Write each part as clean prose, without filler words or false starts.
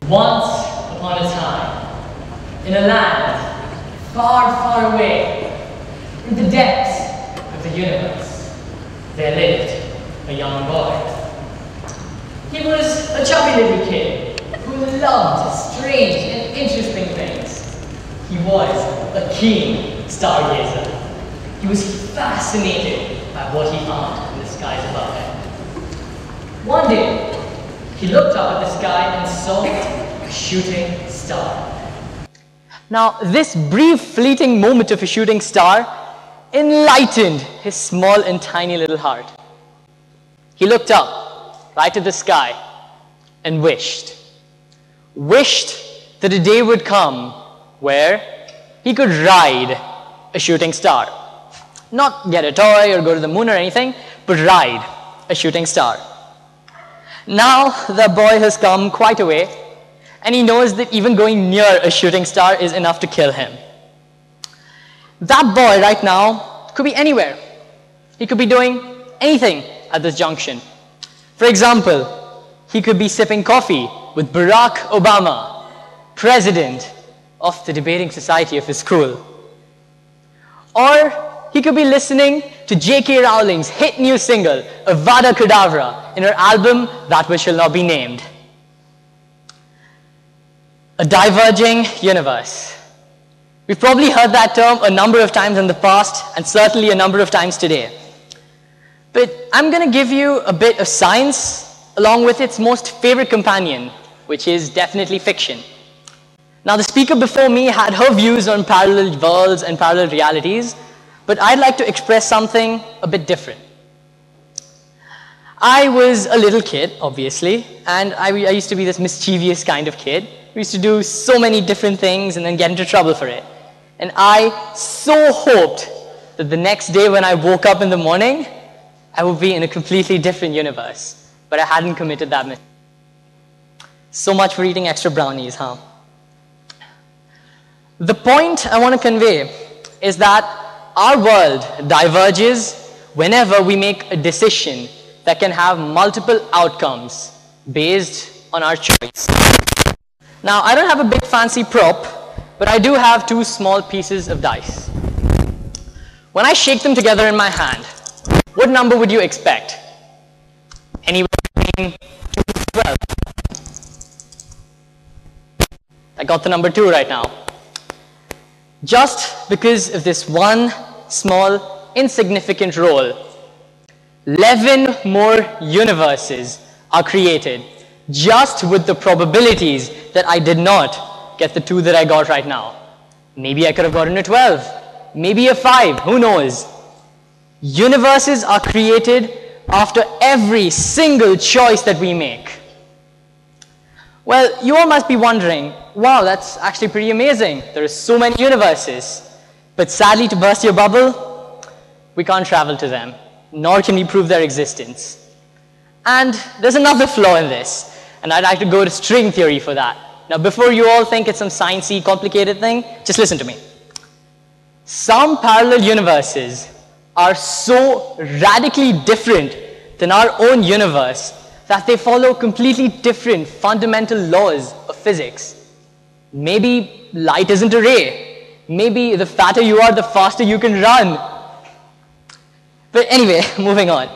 Once upon a time, in a land far, far away, in the depths of the universe, there lived a young boy. He was a chubby little kid who loved strange and interesting things. He was a keen stargazer. He was fascinated by what he found in the skies above him. One day, he looked up at the sky and saw a shooting star. Now, this brief fleeting moment of a shooting star enlightened his small and tiny little heart. He looked up right at the sky and wished that a day would come where he could ride a shooting star. Not get a toy or go to the moon or anything, but ride a shooting star. Now the boy has come quite a way, and he knows that even going near a shooting star is enough to kill him. That boy right now could be anywhere. He could be doing anything at this junction. For example, he could be sipping coffee with Barack Obama, president of the debating society of his school. Or he could be listening to J.K. Rowling's hit new single, Avada Kedavra, in her album That Which Shall Not Be Named. A diverging universe. We've probably heard that term a number of times in the past, and certainly a number of times today. But I'm going to give you a bit of science, along with its most favorite companion, which is definitely fiction. Now, the speaker before me had her views on parallel worlds and parallel realities, but I'd like to express something a bit different. I was a little kid, obviously, and I used to be this mischievous kind of kid. We used to do so many different things and then get into trouble for it. And I so hoped that the next day when I woke up in the morning, I would be in a completely different universe. But I hadn't committed that mistake. So much for eating extra brownies, huh? The point I want to convey is that our world diverges whenever we make a decision that can have multiple outcomes based on our choice. Now, I don't have a big fancy prop, but I do have two small pieces of dice. When I shake them together in my hand, what number would you expect? Anywhere between 2 to 12. I got the number 2 right now. Just because of this one small, insignificant role, 11 more universes are created just with the probabilities that I did not get the 2 that I got right now. Maybe I could have gotten a 12, maybe a 5, who knows? Universes are created after every single choice that we make. Well, you all must be wondering, wow, that's actually pretty amazing. There are so many universes. But sadly, to burst your bubble, we can't travel to them, nor can we prove their existence. And there's another flaw in this, and I'd like to go to string theory for that. Now, before you all think it's some sciencey, complicated thing, just listen to me. Some parallel universes are so radically different than our own universe that they follow completely different fundamental laws of physics. Maybe light isn't a ray. Maybe the fatter you are, the faster you can run. But anyway, moving on.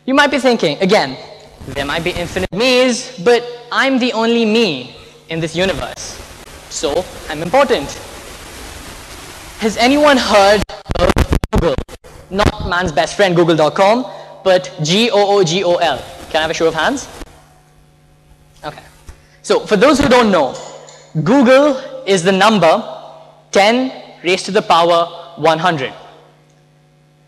You might be thinking, again, there might be infinite me's, but I'm the only me in this universe. So I'm important. Has anyone heard of Google? Not man's best friend, Google.com, but Googol. Can I have a show of hands? Okay. So for those who don't know, Google is the number 10 raised to the power 100.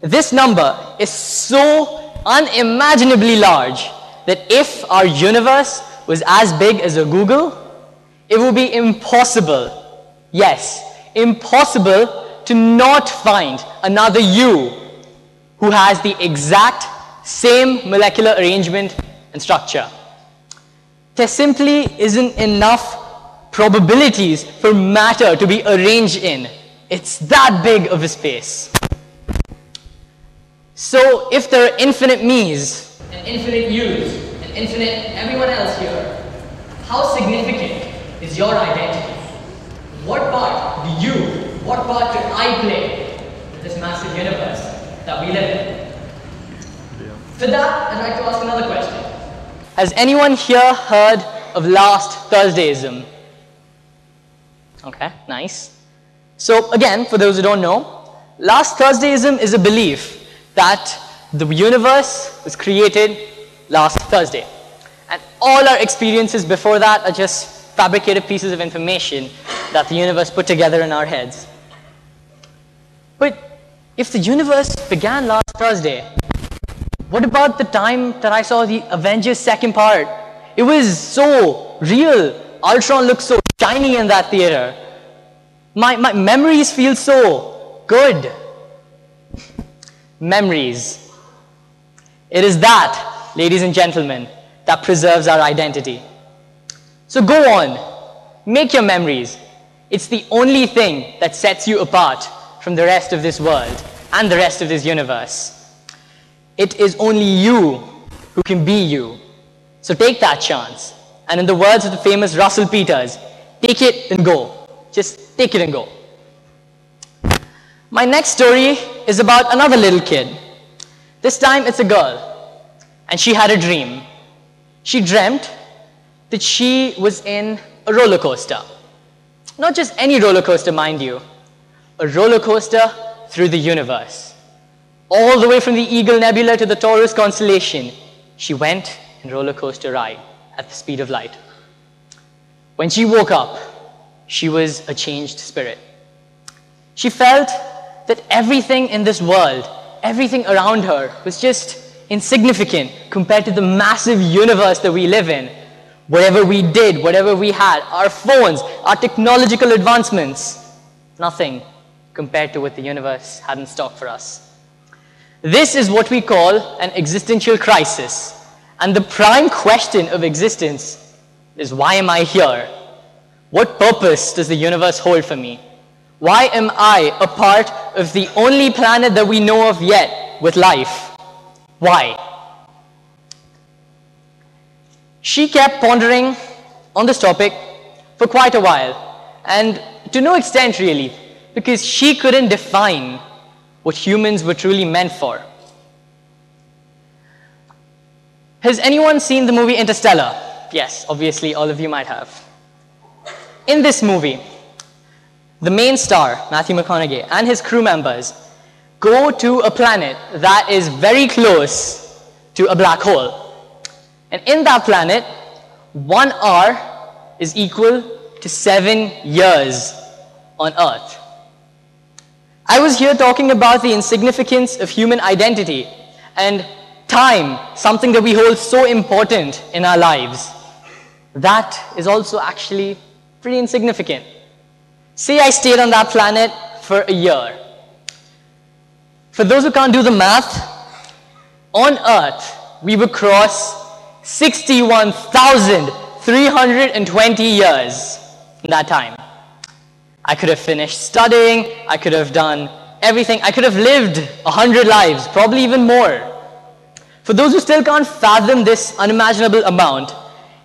This number is so unimaginably large that if our universe was as big as a Google, it would be impossible, yes, impossible to not find another you who has the exact same molecular arrangement and structure. There simply isn't enough probabilities for matter to be arranged in. It's that big of a space. So if there are infinite me's, and infinite you's, and infinite everyone else here, How significant is your identity? What part could I play in this massive universe that we live in? For that, I'd like to ask another question. Has anyone here heard of last Thursdayism? Okay, nice. So again, for those who don't know, last Thursdayism is a belief that the universe was created last Thursday. And all our experiences before that are just fabricated pieces of information that the universe put together in our heads. But if the universe began last Thursday, what about the time that I saw the Avengers second part? It was so real. Ultron looked so shiny in that theater. My memories feel so good. Memories. It is that, ladies and gentlemen, that preserves our identity. So go on, make your memories. It's the only thing that sets you apart from the rest of this world and the rest of this universe. It is only you who can be you. So take that chance. And in the words of the famous Russell Peters, take it and go. Just take it and go. My next story is about another little kid. This time it's a girl. And she had a dream. She dreamt that she was in a roller coaster. Not just any roller coaster, mind you. A roller coaster through the universe. All the way from the Eagle Nebula to the Taurus constellation, she went in roller coaster ride at the speed of light. When she woke up, she was a changed spirit. She felt that everything in this world, everything around her was just insignificant compared to the massive universe that we live in. Whatever we did, whatever we had, our phones, our technological advancements, nothing compared to what the universe had in stock for us. This is what we call an existential crisis. And the prime question of existence is, why am I here? What purpose does the universe hold for me? Why am I a part of the only planet that we know of yet with life? Why? She kept pondering on this topic for quite a while, and to no extent really, because she couldn't define what humans were truly meant for. Has anyone seen the movie Interstellar? Yes, obviously all of you might have. In this movie, the main star, Matthew McConaughey, and his crew members go to a planet that is very close to a black hole. And in that planet, 1 hour is equal to 7 years on Earth. I was here talking about the insignificance of human identity and time, something that we hold so important in our lives. That is also actually pretty insignificant. Say I stayed on that planet for a year. For those who can't do the math, on Earth, we would cross 61,320 years in that time. I could have finished studying, I could have done everything, I could have lived 100 lives, probably even more. For those who still can't fathom this unimaginable amount,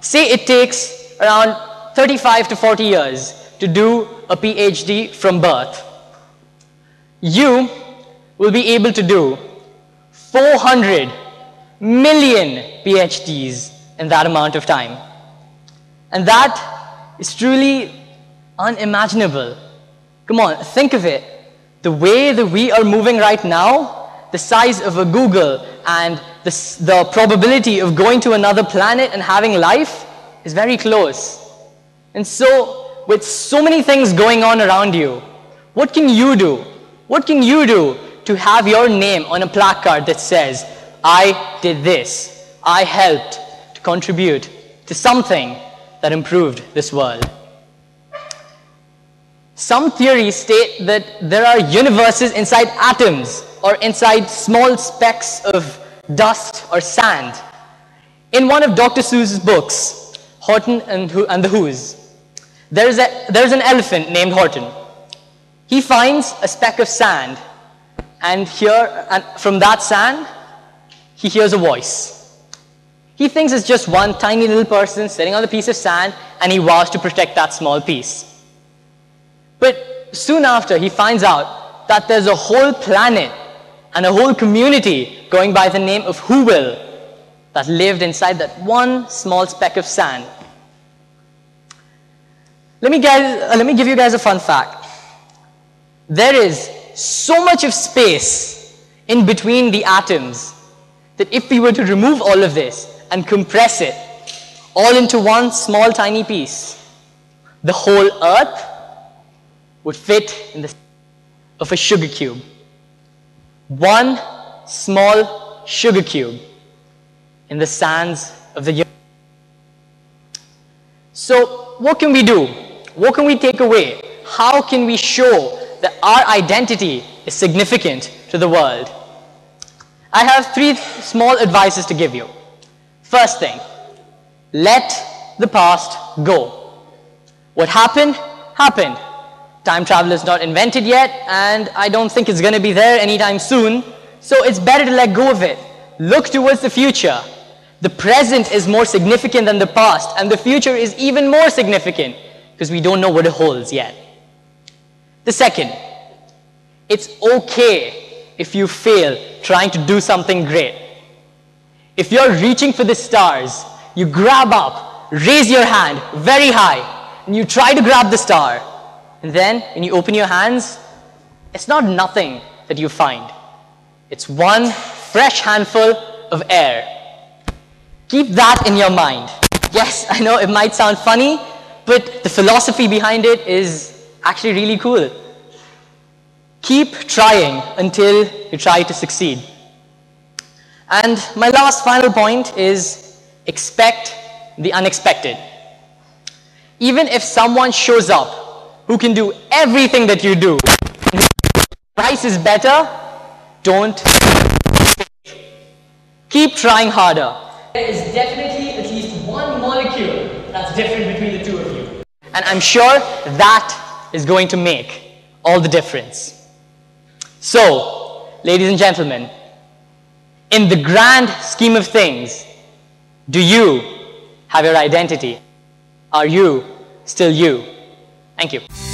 say it takes around 35 to 40 years to do a PhD from birth. You will be able to do 400 million PhDs in that amount of time. And that is truly unimaginable. Come on, think of it. The way that we are moving right now, the size of a Google and the probability of going to another planet and having life is very close. And so, with so many things going on around you, what can you do? What can you do to have your name on a placard that says, I did this, I helped to contribute to something that improved this world? Some theories state that there are universes inside atoms or inside small specks of dust or sand. In one of Dr. Seuss's books, Horton and the Who's, there's an elephant named Horton. He finds a speck of sand, and from that sand, he hears a voice. He thinks it's just one tiny little person sitting on a piece of sand, and he vows to protect that small piece. But soon after, he finds out that there's a whole planet and a whole community going by the name of Whoville that lived inside that one small speck of sand. Let me give you guys a fun fact. There is so much of space in between the atoms that if we were to remove all of this and compress it all into one small tiny piece, the whole Earth would fit in the of a sugar cube. One small sugar cube in the sands of the universe. So what can we do? What can we take away? How can we show that our identity is significant to the world? I have 3 small advices to give you. First thing, let the past go. What happened, happened. Time travel is not invented yet, and I don't think it's going to be there anytime soon, so it's better to let go of it. Look towards the future. The present is more significant than the past, and the future is even more significant because we don't know what it holds yet. The second, it's okay if you fail trying to do something great. If you're reaching for the stars, you grab up, raise your hand very high, and you try to grab the star. And then, when you open your hands, it's not nothing that you find. It's one fresh handful of air. Keep that in your mind. Yes, I know it might sound funny, but the philosophy behind it is actually really cool. Keep trying until you try to succeed. And my last final point is expect the unexpected. Even if someone shows up who can do everything that you do, and whose price is better, don't keep trying harder. There is definitely at least one molecule that's different between the two of you. And I'm sure that is going to make all the difference. So, ladies and gentlemen, in the grand scheme of things, do you have your identity? Are you still you? Thank you.